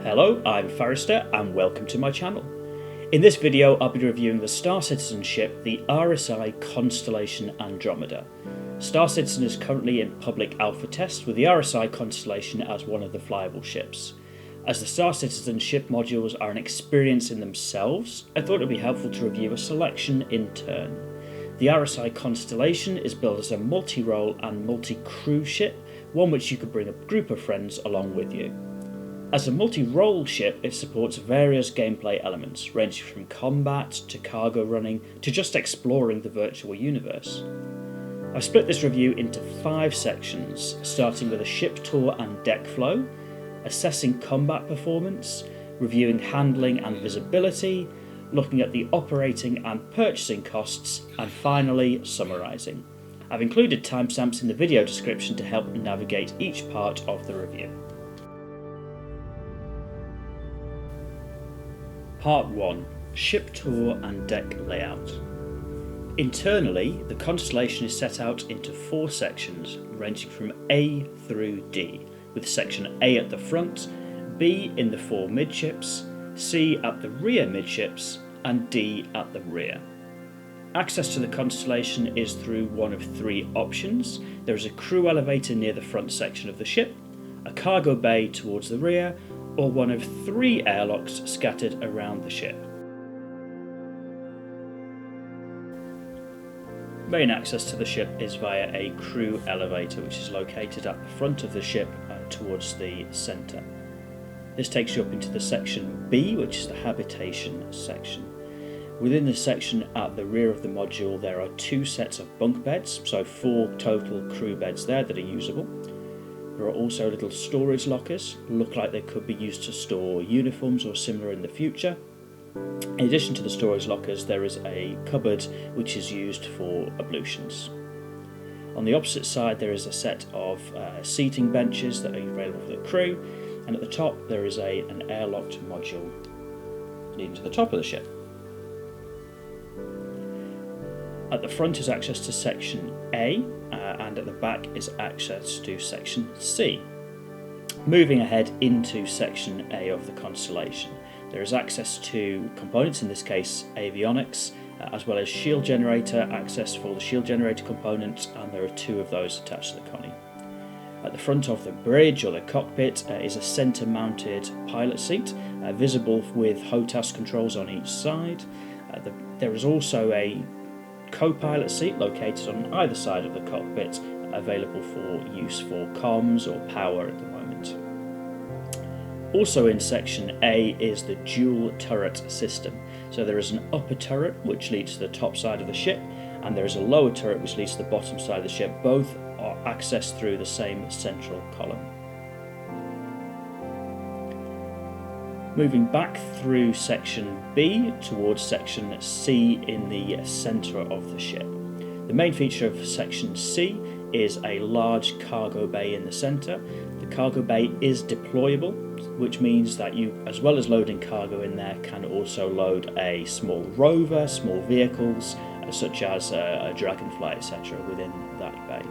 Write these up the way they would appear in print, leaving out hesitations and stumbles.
Hello, I'm Forrester and welcome to my channel. In this video I'll be reviewing the Star Citizen ship, the RSI Constellation Andromeda. Star Citizen is currently in public alpha test with the RSI Constellation as one of the flyable ships. As the Star Citizen ship modules are an experience in themselves, I thought it would be helpful to review a selection in turn. The RSI Constellation is billed as a multi-role and multi-crew ship, one which you could bring a group of friends along with you. As a multi-role ship, it supports various gameplay elements, ranging from combat to cargo running to just exploring the virtual universe. I've split this review into 5 sections, starting with a ship tour and deck flow, assessing combat performance, reviewing handling and visibility, looking at the operating and purchasing costs, and finally summarising. I've included timestamps in the video description to help navigate each part of the review. Part 1. Ship Tour and Deck Layout. Internally, the Constellation is set out into 4 sections, ranging from A through D, with section A at the front, B in the 4 midships, C at the rear midships, and D at the rear. Access to the Constellation is through one of 3 options. There is a crew elevator near the front section of the ship, a cargo bay towards the rear, or one of 3 airlocks scattered around the ship. Main access to the ship is via a crew elevator which is located at the front of the ship towards the centre. This takes you up into the section B, which is the habitation section. Within the section at the rear of the module there are 2 sets of bunk beds, so 4 total crew beds there that are usable. There are also little storage lockers, look like they could be used to store uniforms or similar in the future. In addition to the storage lockers, there is a cupboard which is used for ablutions. On the opposite side there is a set of seating benches that are available for the crew, and at the top there is an airlocked module leading to the top of the ship. At the front is access to section A, and at the back is access to section C. Moving ahead into section A of the Constellation, there is access to components, in this case avionics, as well as shield generator, access for the shield generator components, and there are 2 of those attached to the connie. At the front of the bridge or the cockpit is a centre mounted pilot seat, visible with HOTAS controls on each side. There is also a co-pilot seat located on either side of the cockpit, available for use for comms or power at the moment. Also in section A is the dual turret system. So there is an upper turret which leads to the top side of the ship, and there is a lower turret which leads to the bottom side of the ship. Both are accessed through the same central column. Moving back through section B towards section C in the centre of the ship. The main feature of section C is a large cargo bay in the centre. The cargo bay is deployable, which means that you, as well as loading cargo in there, can also load a small rover, small vehicles such as a Dragonfly, etc. within that bay.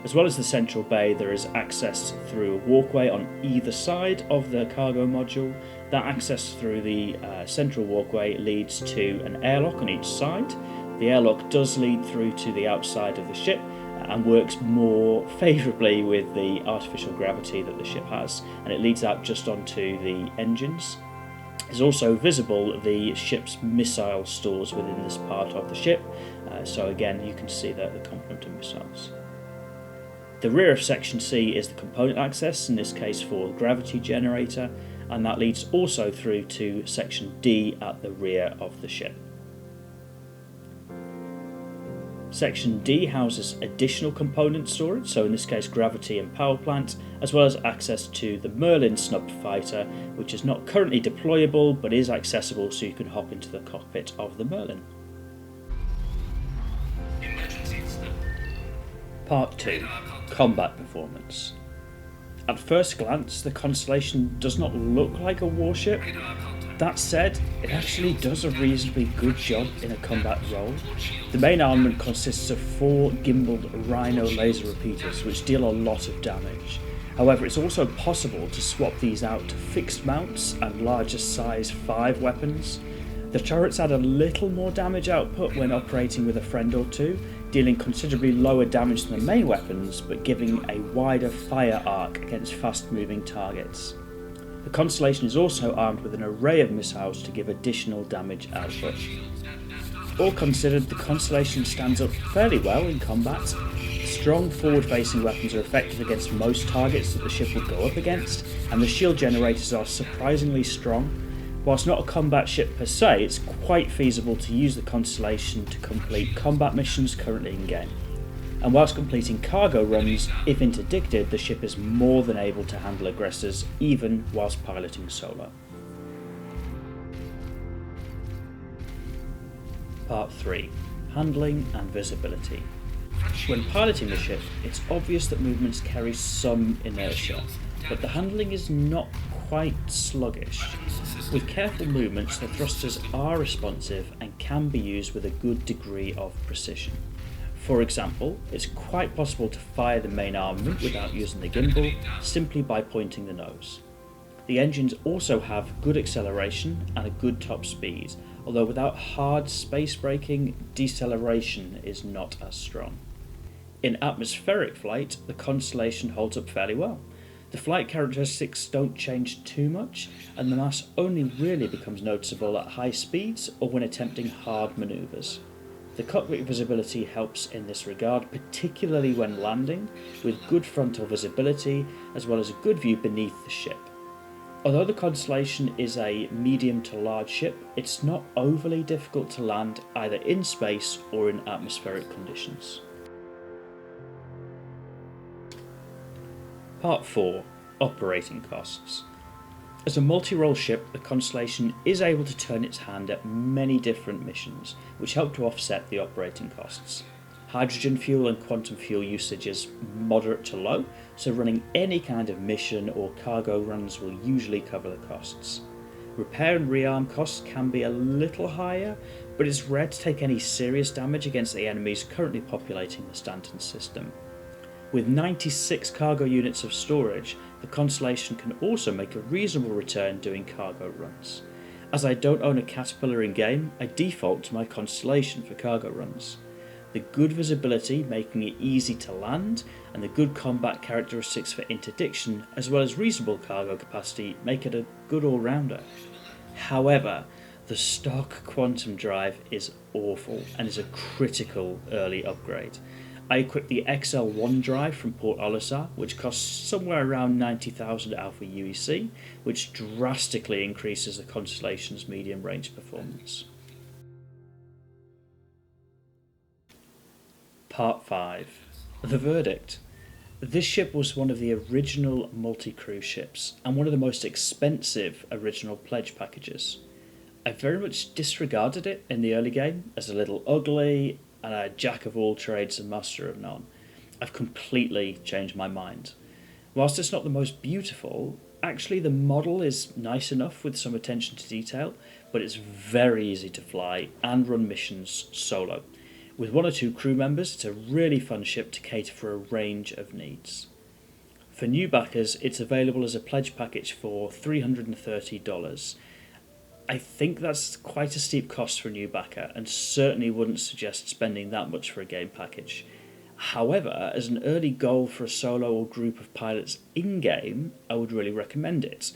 As well as the central bay, there is access through a walkway on either side of the cargo module. That access through the central walkway leads to an airlock on each side. The airlock does lead through to the outside of the ship and works more favourably with the artificial gravity that the ship has, and it leads out just onto the engines. There's also visible the ship's missile stores within this part of the ship, so again you can see the complement of missiles. The rear of section C is the component access, in this case for the gravity generator, and that leads also through to section D at the rear of the ship. Section D houses additional component storage, so in this case gravity and power plant, as well as access to the Merlin snub fighter, which is not currently deployable but is accessible, so you can hop into the cockpit of the Merlin. Part 2. Combat performance. At first glance, the Constellation does not look like a warship. That said, it actually does a reasonably good job in a combat role. The main armament consists of 4 gimbaled Rhino laser repeaters which deal a lot of damage. However, it's also possible to swap these out to fixed mounts and larger size 5 weapons. The turrets add a little more damage output when operating with a friend or two, dealing considerably lower damage than the main weapons, but giving a wider fire arc against fast moving targets. The Constellation is also armed with an array of missiles to give additional damage output. All considered, the Constellation stands up fairly well in combat. Strong forward-facing weapons are effective against most targets that the ship would go up against, and the shield generators are surprisingly strong. Whilst not a combat ship per se, it's quite feasible to use the Constellation to complete combat missions currently in game. And whilst completing cargo runs, if interdicted, the ship is more than able to handle aggressors, even whilst piloting solo. Part 3. Handling and visibility. When piloting the ship, it's obvious that movements carry some inertia, but the handling is not quite sluggish. With careful movements, the thrusters are responsive and can be used with a good degree of precision. For example, it's quite possible to fire the main armament without using the gimbal, simply by pointing the nose. The engines also have good acceleration and a good top speed, although without hard space braking, deceleration is not as strong. In atmospheric flight, the Constellation holds up fairly well. The flight characteristics don't change too much, and the mass only really becomes noticeable at high speeds or when attempting hard manoeuvres. The cockpit visibility helps in this regard, particularly when landing, with good frontal visibility as well as a good view beneath the ship. Although the Constellation is a medium to large ship, it's not overly difficult to land either in space or in atmospheric conditions. Part 4. Operating costs. As a multi-role ship, the Constellation is able to turn its hand at many different missions, which help to offset the operating costs. Hydrogen fuel and quantum fuel usage is moderate to low, so running any kind of mission or cargo runs will usually cover the costs. Repair and rearm costs can be a little higher, but it's rare to take any serious damage against the enemies currently populating the Stanton system. With 96 cargo units of storage, the Constellation can also make a reasonable return doing cargo runs. As I don't own a Caterpillar in game, I default to my Constellation for cargo runs. The good visibility making it easy to land, and the good combat characteristics for interdiction, as well as reasonable cargo capacity, make it a good all-rounder. However, the stock quantum drive is awful and is a critical early upgrade. I equipped the XL1 drive from Port Olisar, which costs somewhere around 90,000 Alpha UEC, which drastically increases the Constellation's medium range performance. Part 5. The verdict. This ship was one of the original multi-crew ships, and one of the most expensive original pledge packages. I very much disregarded it in the early game as a little ugly, and a jack of all trades and master of none. I've completely changed my mind. Whilst it's not the most beautiful, actually the model is nice enough with some attention to detail, but it's very easy to fly and run missions solo. With 1 or 2 crew members, it's a really fun ship to cater for a range of needs. For new backers, it's available as a pledge package for $330. I think that's quite a steep cost for a new backer, and certainly wouldn't suggest spending that much for a game package. However, as an early goal for a solo or group of pilots in-game, I would really recommend it.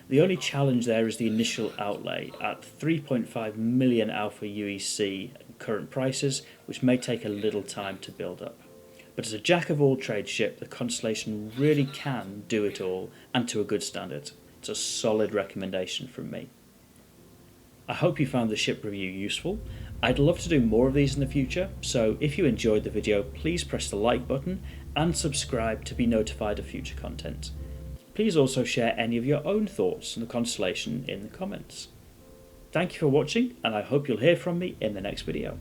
The only challenge there is the initial outlay at 3.5 million Alpha UEC at current prices, which may take a little time to build up. But as a jack-of-all-trades ship, the Constellation really can do it all, and to a good standard. It's a solid recommendation from me. I hope you found the ship review useful. I'd love to do more of these in the future, so if you enjoyed the video, please press the like button and subscribe to be notified of future content. Please also share any of your own thoughts on the Constellation in the comments. Thank you for watching, and I hope you'll hear from me in the next video.